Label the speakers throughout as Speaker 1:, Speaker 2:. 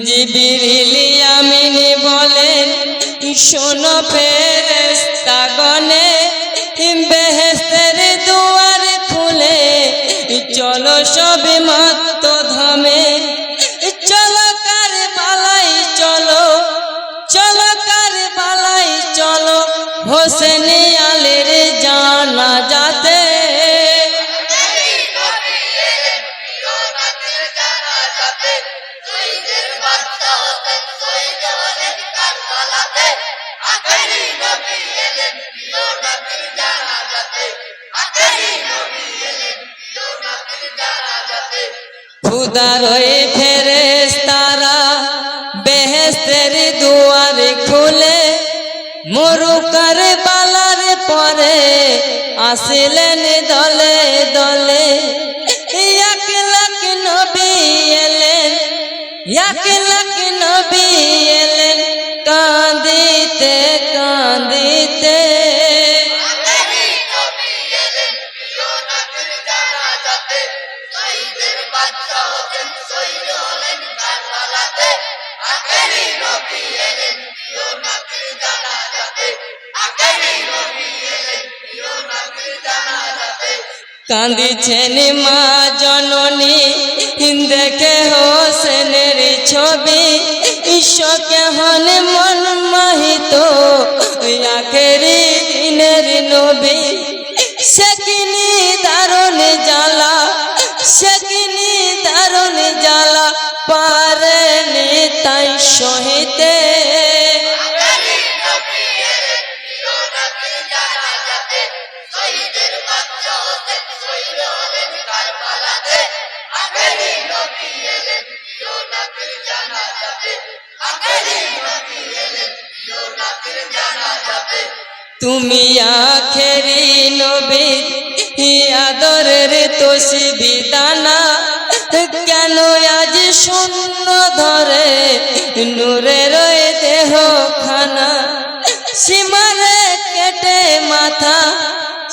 Speaker 1: জিবরিল আমিন বলেন শোনো ফেরেশতাগণে বেহেশতের দুয়ার খুলে চলো সবে মত্ত ধামে চলো কারবালাই চলো চলো কারবালাই চলো হোসেন আলীর জানাজাতে খুদার ওই ফেরেশতারা বেহেশতের দুয়ার খুলে মরু কারবালার পরে আসিলেন দলে দলে 1 লাখ নবী এলেন 1 লাখ নবী এলেন কাঁদিতে কাঁদিতে কাঁদিছেন মা জননী দেখে হোসেনের ছবি শোকে হন মন মোহিত আখেরি দিনের নবী সেকিনি দারুণ জ্বালা সেকিনি দারুণ জ্বালা পারেনি তাই সহিতে তুমি আখেরি নবী আদরের তসবি দানা কেন আজ শূন্য ধরে নূরের দেহ খানা সীমারে কেটে মাথা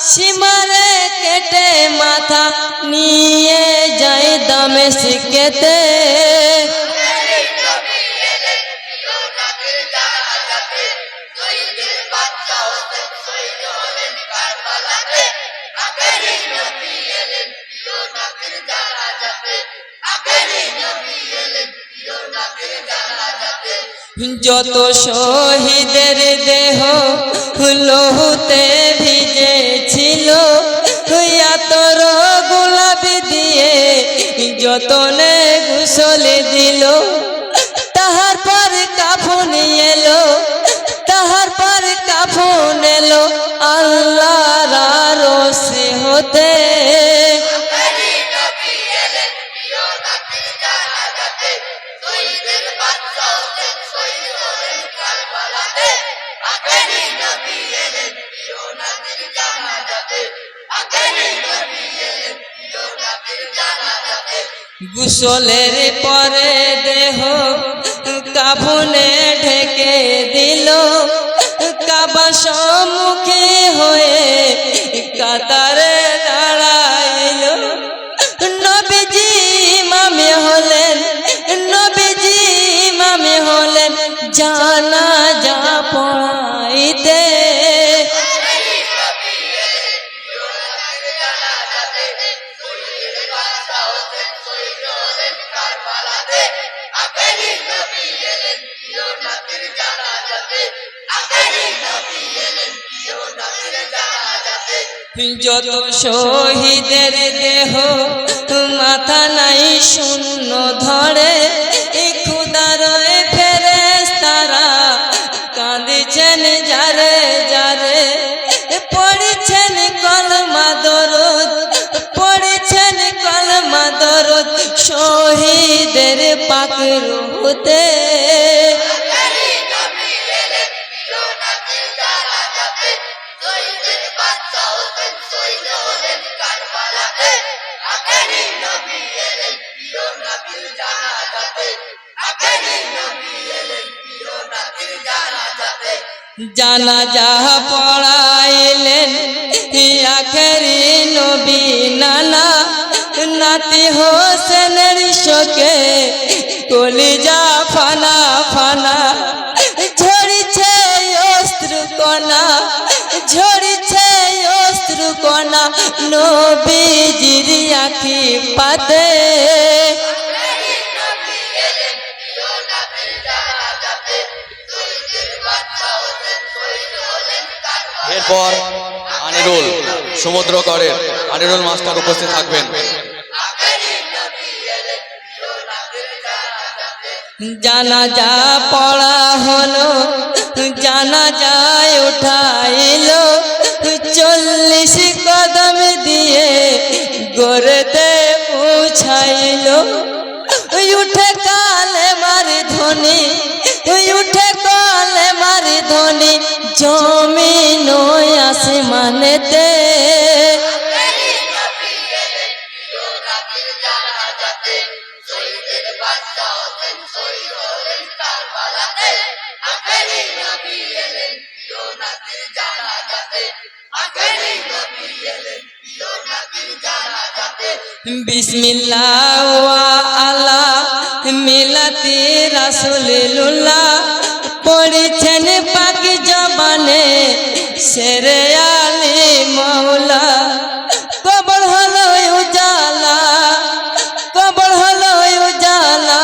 Speaker 1: সীমারে কেটে মাথা নিয়ে যায় দামেস্কেতে যত শহীদের দেহ লহুতে ভিজেছিল আতর গোলাপি দিয়ে যতনে গোসল দিল তাহার পর কাফন এলো তাহার পর কাফন এলো আল্লাহর আরশে হতে গোসলের পরে দেহ কাফনে ঢেকে দিল কাবা সম্মুখী হয়ে কাতারে দাঁড়াইল নবীজি ইমামে হলেন নবীজি ইমামে হলেন জানাজা পড়াইতে যত শহীদের দেহ মাথা নাই শূন্য ধরে খুদার ফেরেশতারা কাঁদিছেন যারে যারে পড়েছেন কলমা দরুদ পড়েছেন কলমা দরুদ শহীদের পাক রূহতে জানাজা পড়াইলেন আখেরি নবী নানা আলী হোসেনের শোকে কলিজা ফানা ফানা ঝরিছে অশ্রু কণা ঝরিছে অশ্রু কণা নবীজির আঁখি পাতে
Speaker 2: এরপর আনিরুল সমুদ্রকরের আনিরুল মাস্টার উপস্থিত থাকবেন।
Speaker 1: জানাজা পড়া হলো জানাজায় উঠাইলো 40 কদম দিয়ে গড়তে পৌঁছাইলো উঠে কালে মারি ধ্বনি উঠে কালে মারি ধ্বনি জমিন আসমানেতে বিসমিল্লাহ ওয়া আলা মিলাতি রাসূলুল্লাহ পড়েছেন পাক জবানে শেরে আলী মাওলা কবর হলো উজালা কবর হলো উজালা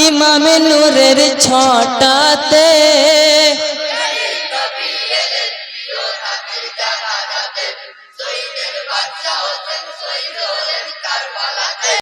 Speaker 1: ইমাম নূরের ছটাতে